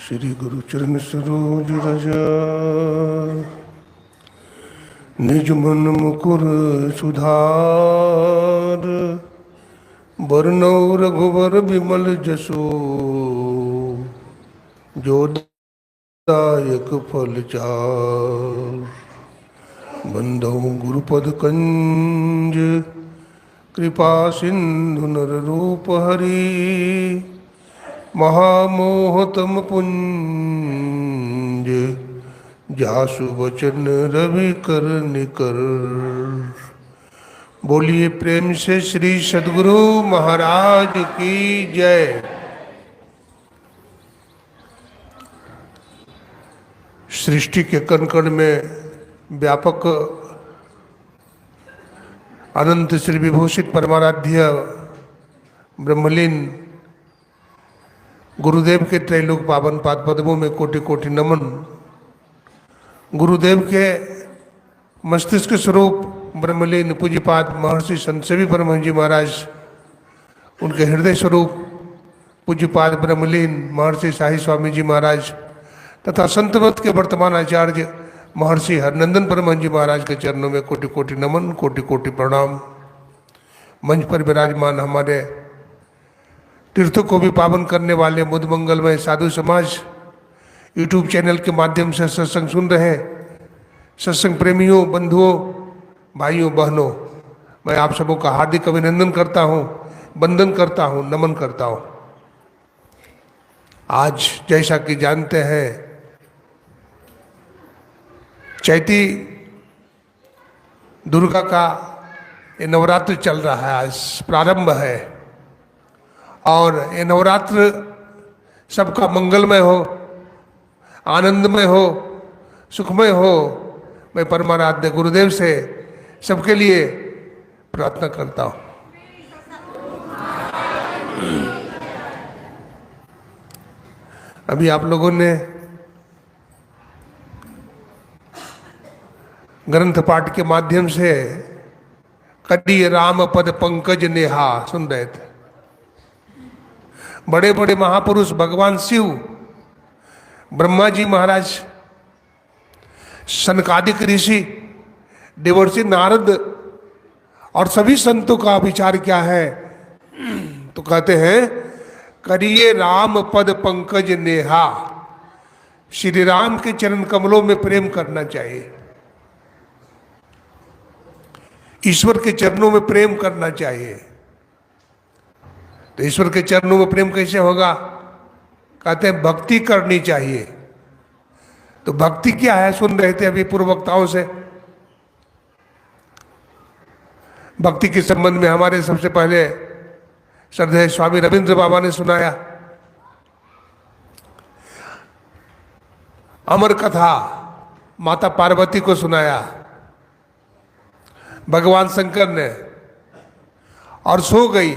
श्री गुरु चरण सरोज रज निज मन मुकुर सुधार बरनौ रघुवर विमल जसो जो दायक फल चार बंदौ गुरुपद कंज कृपा सिंधु नर रूप हरि महामोहतम पुंज जासु वचन रवि कर निकर। बोलिए प्रेम से श्री सद्गुरु महाराज की जय। सृष्टि के कण कण में व्यापक अनंत श्री विभूषित परमाराध्य ब्रह्मलीन गुरुदेव के त्रैलोक पावन पाद पद्मों में कोटि कोटि नमन। गुरुदेव के मस्तिष्क स्वरूप ब्रह्मलीन पूज्यपाद महर्षि संत सेवी परमहंस जी महाराज, उनके हृदय स्वरूप पूज्यपाद ब्रह्मलीन महर्षि शाही स्वामी जी महाराज तथा संतवत के वर्तमान आचार्य महर्षि हरनंदन परमहंस जी महाराज के चरणों में कोटि कोटि नमन, कोटि कोटि प्रणाम। मंच पर विराजमान हमारे तीर्थों को भी पावन करने वाले मुद मंगलमय साधु समाज, यूट्यूब चैनल के माध्यम से सत्संग सुन रहे सत्संग प्रेमियों, बंधुओं, भाइयों, बहनों, मैं आप सबों का हार्दिक अभिनंदन करता हूँ, वंदन करता हूँ, नमन करता हूँ। आज जैसा कि जानते हैं चैती दुर्गा का ये नवरात्र चल रहा है, आज प्रारंभ है और ये नवरात्र सबका मंगलमय हो, आनंदमय हो, सुखमय हो। मैं परमाराध्य गुरुदेव से सबके लिए प्रार्थना करता हूँ। अभी आप लोगों ने ग्रंथ पाठ के माध्यम से कटी राम पद पंकज नेहा सुन रहे थे। बड़े बड़े महापुरुष भगवान शिव, ब्रह्मा जी महाराज, सनकादिक ऋषि, देवर्षि नारद और सभी संतों का विचार क्या है तो कहते हैं करिए राम पद पंकज नेहा। श्री राम के चरण कमलों में प्रेम करना चाहिए, ईश्वर के चरणों में प्रेम करना चाहिए। तो ईश्वर के चरणों में प्रेम कैसे होगा? कहते हैं भक्ति करनी चाहिए। तो भक्ति क्या है सुन रहे थे अभी पूर्व वक्ताओं से। भक्ति के संबंध में हमारे सबसे पहले श्रद्धेय स्वामी रविंद्र बाबा ने सुनाया अमर कथा, माता पार्वती को सुनाया भगवान शंकर ने, और सो गई।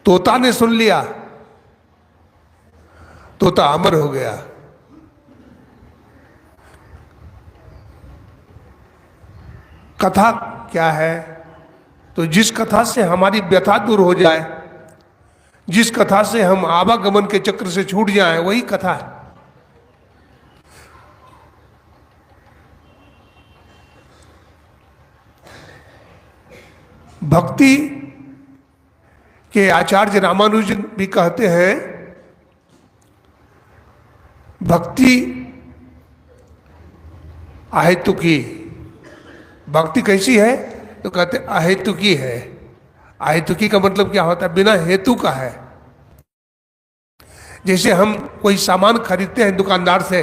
तोता ने सुन लिया, तोता अमर हो गया। कथा क्या है? तो जिस कथा से हमारी व्यथा दूर हो जाए, जिस कथा से हम आवागमन के चक्र से छूट जाएं, वही कथा है। भक्ति के आचार्य रामानुजन भी कहते हैं भक्ति अहेतुकी। भक्ति कैसी है? तो कहते अहेतुकी है। अहेतुकी का मतलब क्या होता है? बिना हेतु का है। जैसे हम कोई सामान खरीदते हैं दुकानदार से,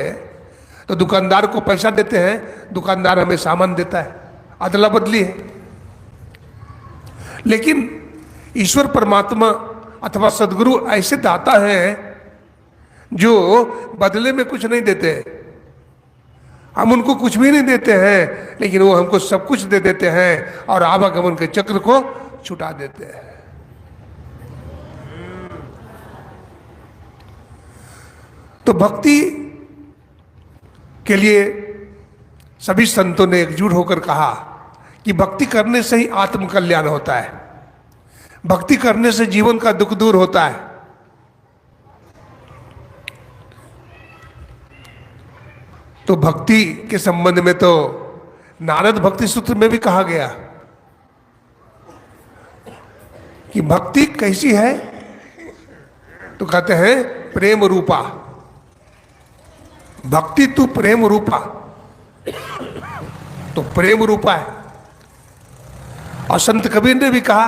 तो दुकानदार को पैसा देते हैं, दुकानदार हमें सामान देता है, अदला बदली है। लेकिन ईश्वर परमात्मा अथवा सदगुरु ऐसे दाता हैं जो बदले में कुछ नहीं देते। हम उनको कुछ भी नहीं देते हैं, लेकिन वो हमको सब कुछ दे देते हैं और आवागमन के चक्र को छुटा देते हैं। तो भक्ति के लिए सभी संतों ने एकजुट होकर कहा कि भक्ति करने से ही आत्म कल्याण होता है। भक्ति करने से जीवन का दुख दूर होता है। तो भक्ति के संबंध में तो नारद भक्ति सूत्र में भी कहा गया कि भक्ति कैसी है, तो कहते हैं प्रेम रूपा। भक्ति तू प्रेम रूपा, तो प्रेम रूपा है। और संत कबीर ने भी कहा,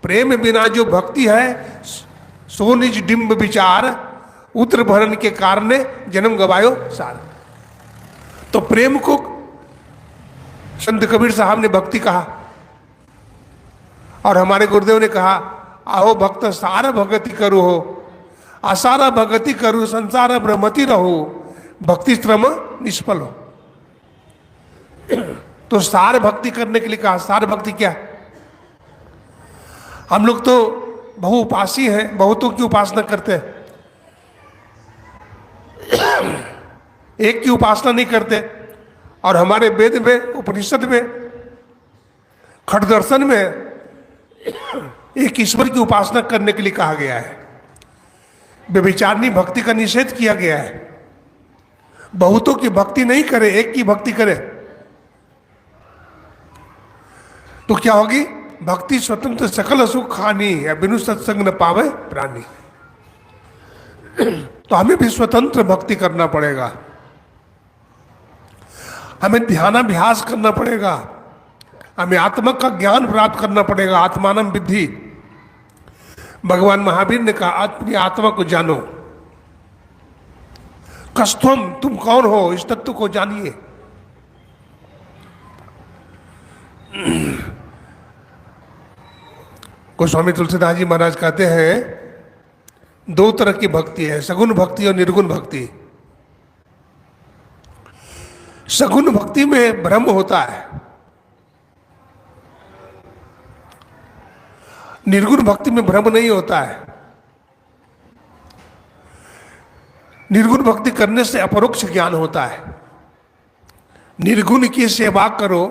प्रेम बिना जो भक्ति है सो निज डिम्ब विचार, उत्र भरण के कारण जन्म गवायो सार। तो प्रेम को संत कबीर साहब ने भक्ति कहा, और हमारे गुरुदेव ने कहा, आहो भक्त सार भगति करो हो, असारा भगति करो संसार भ्रमति रहो, भक्ति श्रम निष्फल हो। तो सार भक्ति करने के लिए कहा। सार भक्ति क्या है? हम लोग तो बहु उपासी हैं, बहुतों की उपासना करते हैं, एक की उपासना नहीं करते। और हमारे वेद में, उपनिषद में, खट दर्शन में एक ईश्वर की उपासना करने के लिए कहा गया है। व्यभिचारिणी भक्ति का निषेध किया गया है। बहुतों की भक्ति नहीं करे, एक की भक्ति करे। तो क्या होगी? भक्ति स्वतंत्र सकल सुख खानी, या बिनु सत्संग न पावे प्राणी। तो हमें भी स्वतंत्र भक्ति करना पड़ेगा, हमें ध्यानाभ्यास करना पड़ेगा, हमें आत्मा का ज्ञान प्राप्त करना पड़ेगा। आत्मानम विद्धि, भगवान महावीर ने कहा, अपनी आत्मा को जानो। कस्थम, तुम कौन हो, इस तत्व को जानिए। गोस्वामी तुलसीदास जी महाराज कहते हैं, दो तरह की भक्ति है, सगुण भक्ति और निर्गुण भक्ति। सगुण भक्ति में भ्रम होता है, निर्गुण भक्ति में भ्रम नहीं होता है। निर्गुण भक्ति करने से अपरोक्ष ज्ञान होता है। निर्गुण की सेवा करो,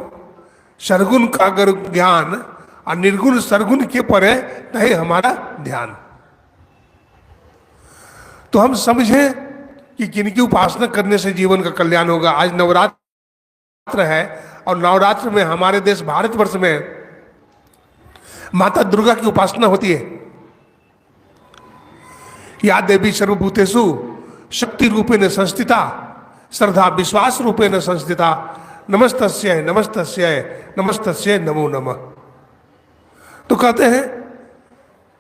सरगुण का अगर ज्ञान, और निर्गुण सरगुण के परे नहीं हमारा ध्यान। तो हम समझें कि किनकी उपासना करने से जीवन का कल्याण होगा। आज नवरात्र है, और नवरात्र में हमारे देश भारतवर्ष में माता दुर्गा की उपासना होती है। या देवी सर्वभूतेषु शक्ति रूपेण संस्थिता, श्रद्धा विश्वास रूपेण संस्थिता, नमस्तस्यै नमस्तस्यै नमस्तस्यै नमो नमः। तो कहते हैं,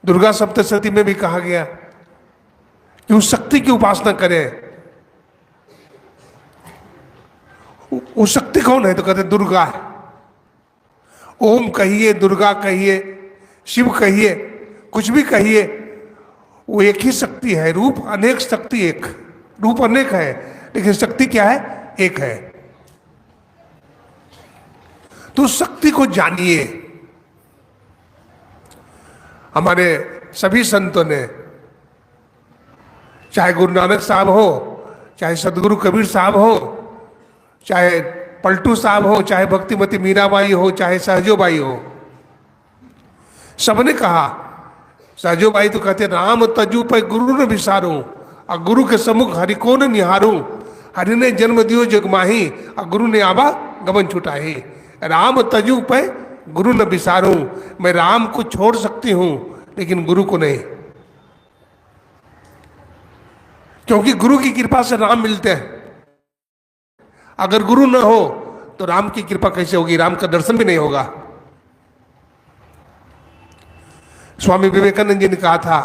दुर्गा सप्तशती में भी कहा गया कि उस शक्ति की उपासना करें। वो शक्ति कौन है? तो कहते दुर्गा है। ओम कहिए, दुर्गा कहिए, शिव कहिए, कुछ भी कहिए, वो एक ही शक्ति है। रूप अनेक, शक्ति एक। रूप अनेक है, लेकिन शक्ति क्या है? एक है। तो शक्ति को जानिए। हमारे सभी संतों ने, चाहे गुरु नानक साहब हो, चाहे सदगुरु कबीर साहब हो, चाहे पलटू साहब हो, चाहे भक्तिमती मीराबाई हो, चाहे सहजोबाई हो, सबने कहा। सहजोबाई तो कहते, राम तजु पे गुरु न विसारू, और गुरु के सम्मुख हरि को न निहारू। हरि ने जन्म दियो जग माही, और गुरु ने आवा गमन छुटाही। राम तजु पे गुरु न विसारू, मैं राम को छोड़ सकती हूं लेकिन गुरु को नहीं, क्योंकि गुरु की कृपा से राम मिलते हैं। अगर गुरु न हो तो राम की कृपा कैसे होगी? राम का दर्शन भी नहीं होगा। स्वामी विवेकानंद जी ने कहा था,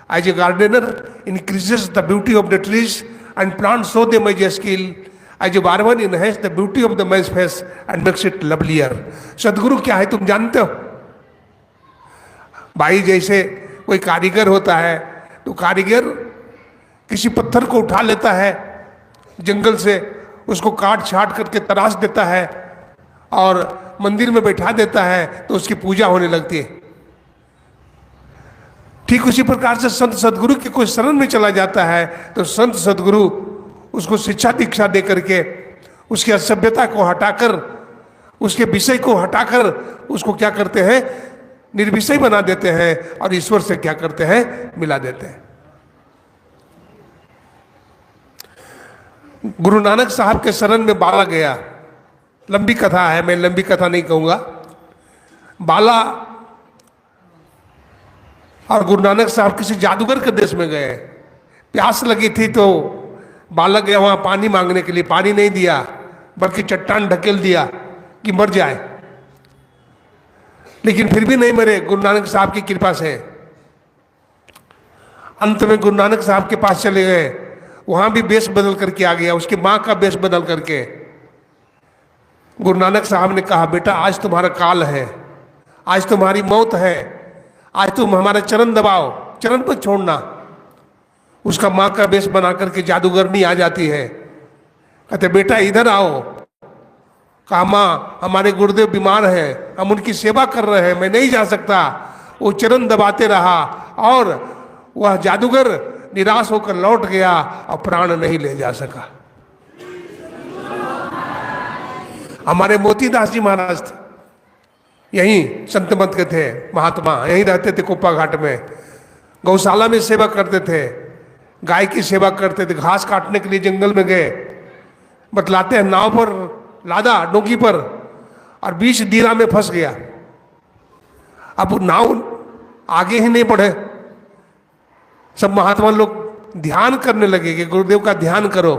as a gardener increases the beauty of the trees and plants show them as a skill, as a barber enhance the beauty of the man's face and makes it lovelier. Sadhguru क्या है तुम जानते हो? भाई, जैसे कोई कारीगर होता है, तो कारीगर किसी पत्थर को उठा लेता है जंगल से, उसको काट छाट करके तराश देता है और मंदिर में बैठा देता है, तो उसकी पूजा होने लगती है। ठीक उसी प्रकार से संत सदगुरु के कोई शरण में चला जाता है, तो संत सदगुरु उसको शिक्षा दीक्षा दे करके, उसकी असभ्यता को हटाकर, उसके विषय को हटाकर उसको क्या करते हैं? निर्विषय बना देते हैं और ईश्वर से क्या करते हैं, मिला देते हैं। गुरु नानक साहब के शरण में बाला गया। लंबी कथा है, मैं लंबी कथा नहीं कहूंगा। बाला और गुरु नानक साहब किसी जादूगर के देश में गए। प्यास लगी थी तो बालक गया वहां पानी मांगने के लिए, पानी नहीं दिया बल्कि चट्टान ढकेल दिया कि मर जाए, लेकिन फिर भी नहीं मरे गुरु नानक साहब की कृपा से। अंत में गुरु नानक साहब के पास चले गए, वहां भी वेश बदल करके आ गया, उसकी मां का वेश बदल करके। गुरु नानक साहब ने कहा, बेटा आज तुम्हारा काल है, आज तुम्हारी मौत है, आज तुम हमारा चरण दबाओ, चरण पर छोड़ना। उसका मां का वेश बना करके जादूगरनी आ जाती है, कहते बेटा इधर आओ। कहा मां हमारे गुरुदेव बीमार हैं, हम उनकी सेवा कर रहे हैं, मैं नहीं जा सकता। वो चरण दबाते रहा और वह जादूगर निराश होकर लौट गया और प्राण नहीं ले जा सका। हमारे मोतीदास जी महाराज थे, यहीं संत मत के थे, महात्मा यहीं रहते थे कोप्पा घाट में, गौशाला में सेवा करते थे, गाय की सेवा करते थे, घास काटने के लिए जंगल में गए। बतलाते हैं नाव पर लादा डोंगी पर और बीच दीरा में फंस गया। अब नाव आगे ही नहीं बढ़े। सब महात्मा लोग ध्यान करने लगे कि गुरुदेव का ध्यान करो,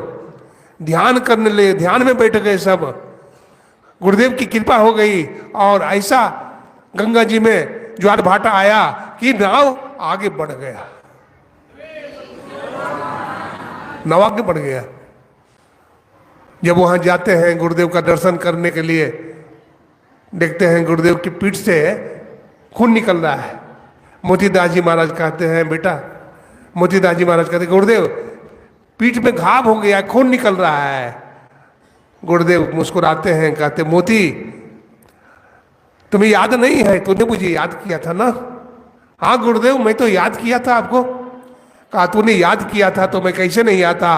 ध्यान करने लगे, ध्यान में बैठ गए सब। गुरुदेव की कृपा हो गई और ऐसा गंगा जी में ज्वार भाटा आया कि नाव आगे बढ़ गया, नाव आगे बढ़ गया। जब वहां जाते हैं गुरुदेव का दर्शन करने के लिए, देखते हैं गुरुदेव की पीठ से खून निकल रहा है। मोतीदास जी महाराज कहते हैं बेटा, मोतीदास जी महाराज कहते गुरुदेव पीठ में घाव हो गया, खून निकल रहा है। गुरुदेव मुस्कुराते हैं, कहते मोती तुम्हें याद नहीं है, तूने मुझे याद किया था ना। हाँ गुरुदेव मैं तो याद किया था आपको। कहा तूने याद किया था तो मैं कैसे नहीं आता,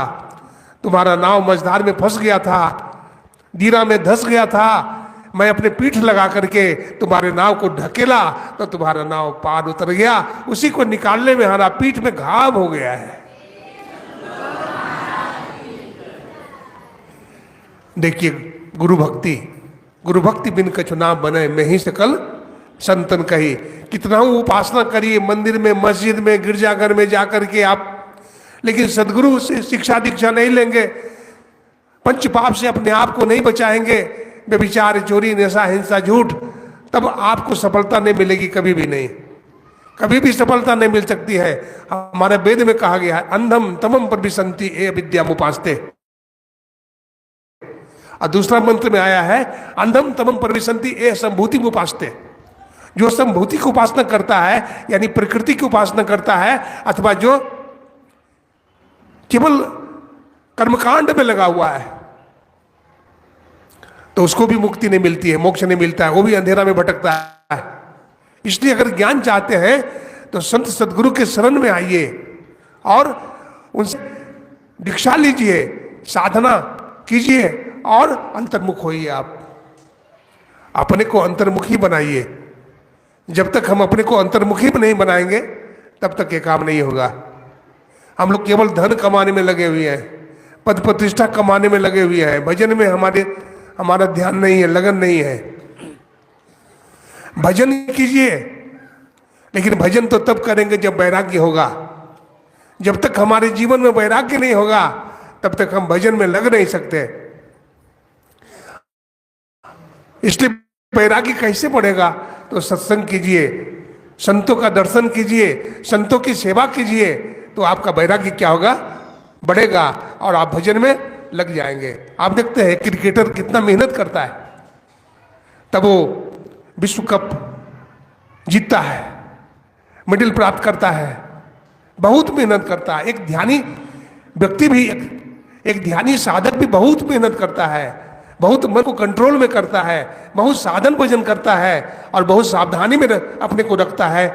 तुम्हारा नाव मझधार में फंस गया था, दीरा में धंस गया था, मैं अपने पीठ लगा करके तुम्हारे नाव को ढकेला तो तुम्हारा नाव पार उतर गया, उसी को निकालने में हमारा पीठ में घाव हो गया है। देखिए गुरु भक्ति बिन कछु ना बने, मैं ही सकल संतन कही। कितना उपासना करिए मंदिर में, मस्जिद में, गिरजाघर में जाकर के आप, लेकिन सदगुरु से शिक्षा दीक्षा नहीं लेंगे, पंच पाप से अपने आप को नहीं बचाएंगे, व्यभिचार चोरी नशा हिंसा झूठ, तब आपको सफलता नहीं मिलेगी, कभी भी नहीं, कभी भी सफलता नहीं मिल सकती है। हमारे वेद में कहा गया है अंधम तमम प्रविशन्ति ए विद्या मुपास्ते, और दूसरा मंत्र में आया है अंधम तमम प्रविशन्ति ए संभूति मुपास्ते। जो संभूति की उपासना करता है यानी प्रकृति की उपासना करता है, अथवा जो केवल कर्मकांड में लगा हुआ है, तो उसको भी मुक्ति नहीं मिलती है, मोक्ष नहीं मिलता है, वो भी अंधेरा में भटकता है। इसलिए अगर ज्ञान चाहते हैं तो संत सदगुरु के शरण में आइए और उनसे दीक्षा लीजिए, साधना कीजिए और अंतर्मुख होइए। आप अपने को अंतर्मुखी बनाइए। जब तक हम अपने को अंतर्मुखी नहीं बनाएंगे तब तक ये काम नहीं होगा। हम लोग केवल धन कमाने में लगे हुए हैं, पद प्रतिष्ठा कमाने में लगे हुए हैं, भजन में हमारा ध्यान नहीं है, लगन नहीं है। भजन कीजिए, लेकिन भजन तो तब करेंगे जब वैराग्य होगा। जब तक हमारे जीवन में वैराग्य नहीं होगा तब तक हम भजन में लग नहीं सकते। इसलिए वैराग्य कैसे बढ़ेगा? तो सत्संग कीजिए, संतों का दर्शन कीजिए, संतों की सेवा कीजिए, तो आपका वैराग्य क्या होगा? बढ़ेगा और आप भजन में लग जाएंगे। आप देखते हैं क्रिकेटर कितना मेहनत करता है, तब वो विश्व कप जीतता है, मेडल प्राप्त करता है, बहुत मेहनत करता है। एक ध्यानी व्यक्ति भी, एक ध्यानी साधक भी बहुत मेहनत करता है, बहुत मन को कंट्रोल में करता है, बहुत साधन भजन करता है और बहुत सावधानी में अपने को रखता है।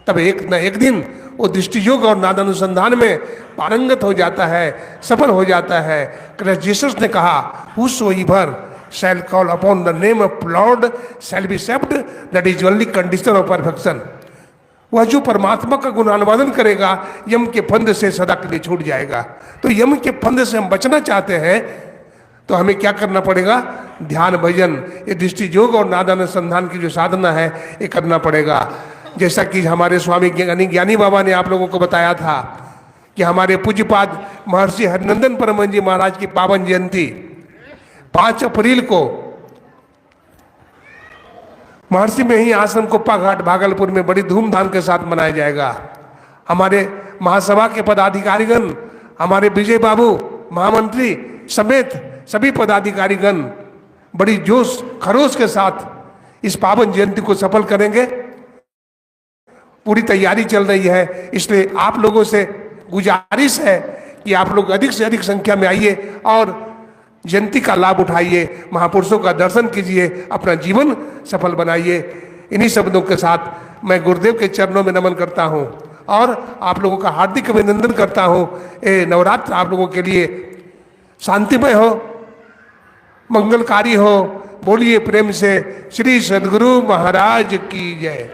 तब एक न एक दिन वो दृष्टि योग और नादानुसंधान में पारंगत हो जाता है, सफल हो जाता है। क्राइस्ट जीसस ने कहा हुसोइवर shall call upon the name of Lord shall be saved. That is only condition of perfection. वह जो परमात्मा का गुणानुवादन करेगा यम के फंद से सदा के लिए छूट जाएगा। तो यम के फंद से हम बचना चाहते हैं तो हमें क्या करना पड़ेगा? ध्यान भजन, ये दृष्टि योग और नादानुसंधान की जो साधना है ये करना पड़ेगा। जैसा कि हमारे स्वामी ज्ञानी बाबा ने आप लोगों को बताया था कि हमारे पूज्यपाद महर्षि हरिनंदन परमहंस जी महाराज की पावन जयंती 5 अप्रैल को महर्षि में ही आश्रम कुप्पा घाट भागलपुर में बड़ी धूमधाम के साथ मनाया जाएगा। हमारे महासभा के पदाधिकारीगण, हमारे विजय बाबू महामंत्री समेत सभी पदाधिकारीगण बड़ी जोश खरोश के साथ इस पावन जयंती को सफल करेंगे। पूरी तैयारी चल रही है, इसलिए आप लोगों से गुजारिश है कि आप लोग अधिक से अधिक संख्या में आइए और जयंती का लाभ उठाइए, महापुरुषों का दर्शन कीजिए, अपना जीवन सफल बनाइए। इन्हीं शब्दों के साथ मैं गुरुदेव के चरणों में नमन करता हूँ और आप लोगों का हार्दिक अभिनंदन करता हूँ। ये नवरात्र आप लोगों के लिए शांतिमय हो, मंगलकारी हो। बोलिए प्रेम से श्री सद्गुरु महाराज की जय।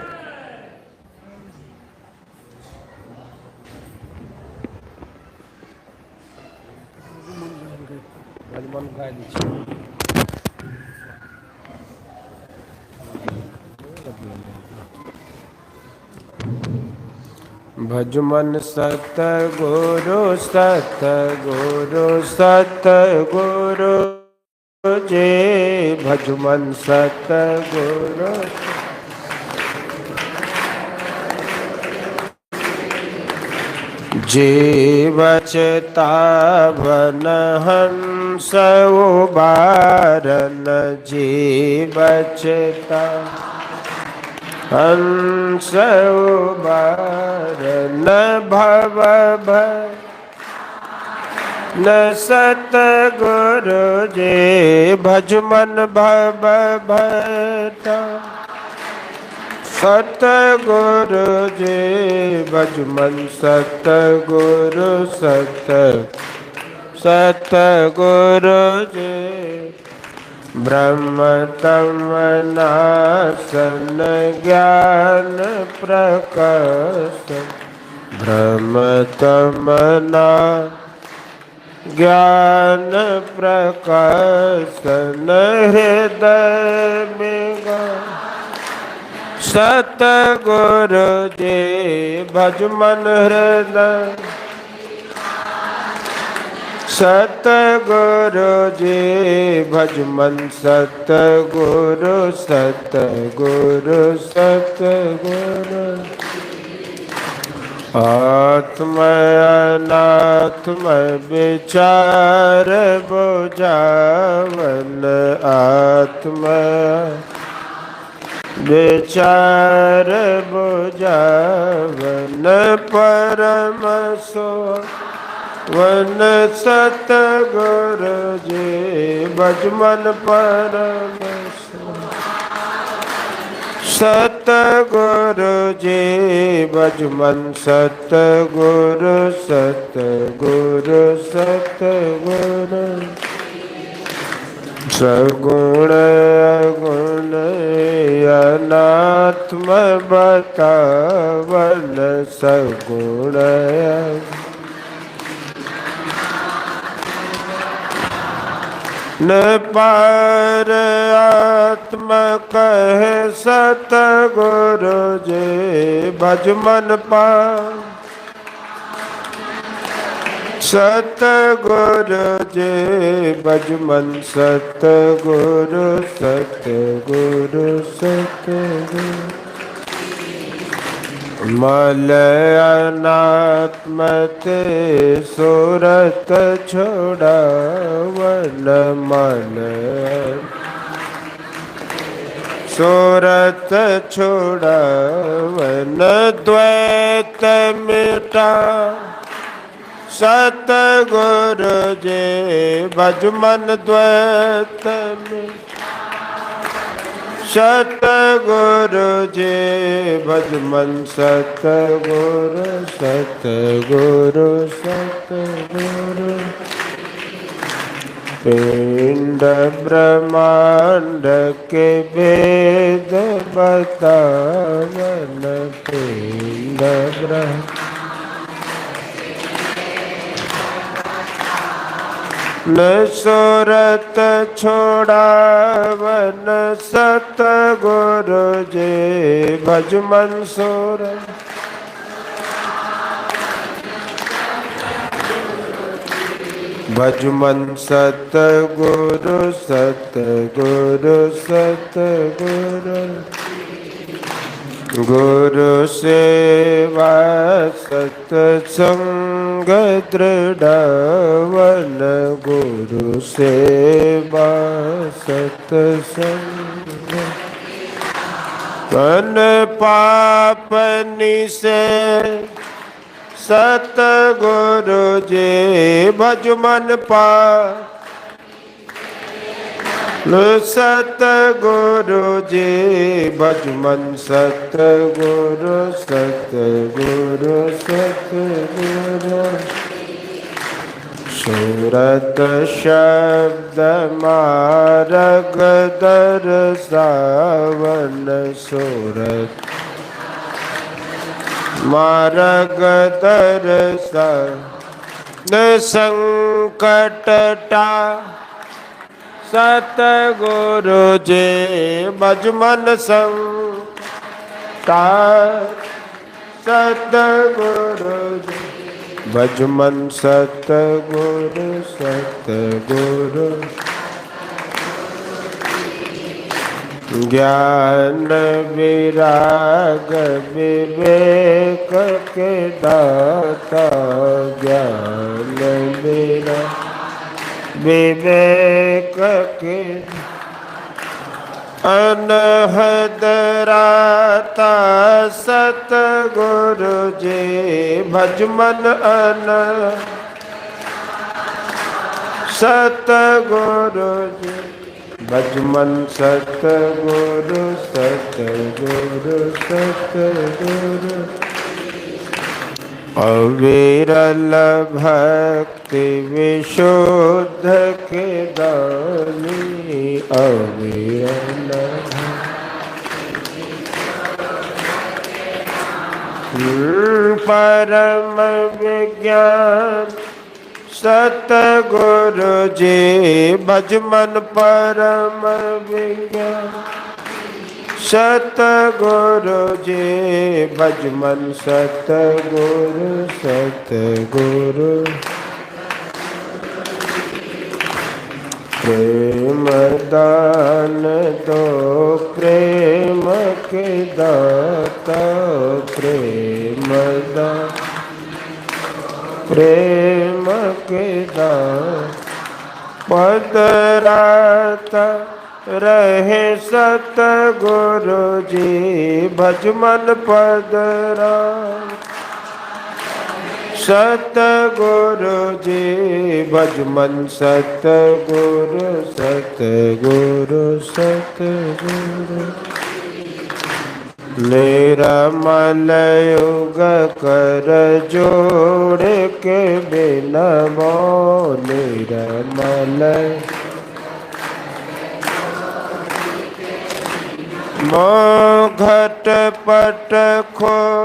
भज मन सतगुरु सतगुरु सतगुरु जे, भज मन सतगुरु जे बचता बन हंस उबारन, जे बचता हंस उबारन भव भय न सतगुरु जे, भज मन भव भयता सतगुरु जे, भज मन सतगुरु सतगुरु जे, ब्रह्म तम नासन ज्ञान प्रकाश, ब्रह्म तम ना ज्ञान प्रकाशन हृदय में गा, सतगुरु जे, भज मन हृदय सतगुरु जे, भज मन सतगुरु सतगुरु सतगुरु। आत्मय अनात्मय विचार बुझावन, आत्मय विचार बुझावन परम सो वन सतगुरु जे, भज मन परम सतगुरु जे, भज मन सतगुरु सतगुरु सतगुरु। सगुण अगुण अनात्म बतावन, सगुण न पार आत्मा कहे सतगुरु जे, भज मन पार सतगुरु जे, भज मन सतगुरु सतगुरु सतगुरु। मल अनात्मते सुरत छोड़ावन, मल सुरत छोड़ावन द्वैत मिटा, सतगुरु जे, भज मन द्वैत मिटा, सतगुरु जे, भज मन सतगुरु सतगुरु सतगुरु। पिंड ब्रह्मांड के वेद बतावन पिंड ब्रह्म न सूरत छोड़ावन सतगुरु जी भज मन सूरत भज मन सतगुरु सतगुरु सतगुरु गुरु सेवा सत्संग दृढ़वन गुरु सेवा सत्संग मन पापनि से सतगुरु जी भज मन सतगुरु जी भज मन सतगुरु सतगुरु सतगुरु सूरत शब्द मार्ग दर्शावन सूरत मार्ग दर्शन संकट टा सतगुरु जी भज मन संता सतगुरु जी भज मन सतगुरु सतगुरु ज्ञान विराग विवेक के दाता ज्ञान विराग विवेक के अनहद राता सतगुरु जी भज मन अन सतगुरु जी भज मन सतगुरु सतगुरु सतगुरु अविरल भक्ति विशुद्ध के दानी अविरल परम विज्ञान सतगुरु जी भज मन परम विज्ञान सतगुरु जी भज मन सतगुरु सतगुरु प्रेम दान दो प्रेम के दाता प्रेम दान प्रेम के दान पदराता रहे सतगुरु जी भज मन पदरा सतगुरु जी भज मन सतगुरु सतगुरु सतगुरु निरमल युग कर जोड़ के बिना मो निरमल मोह घट पट खो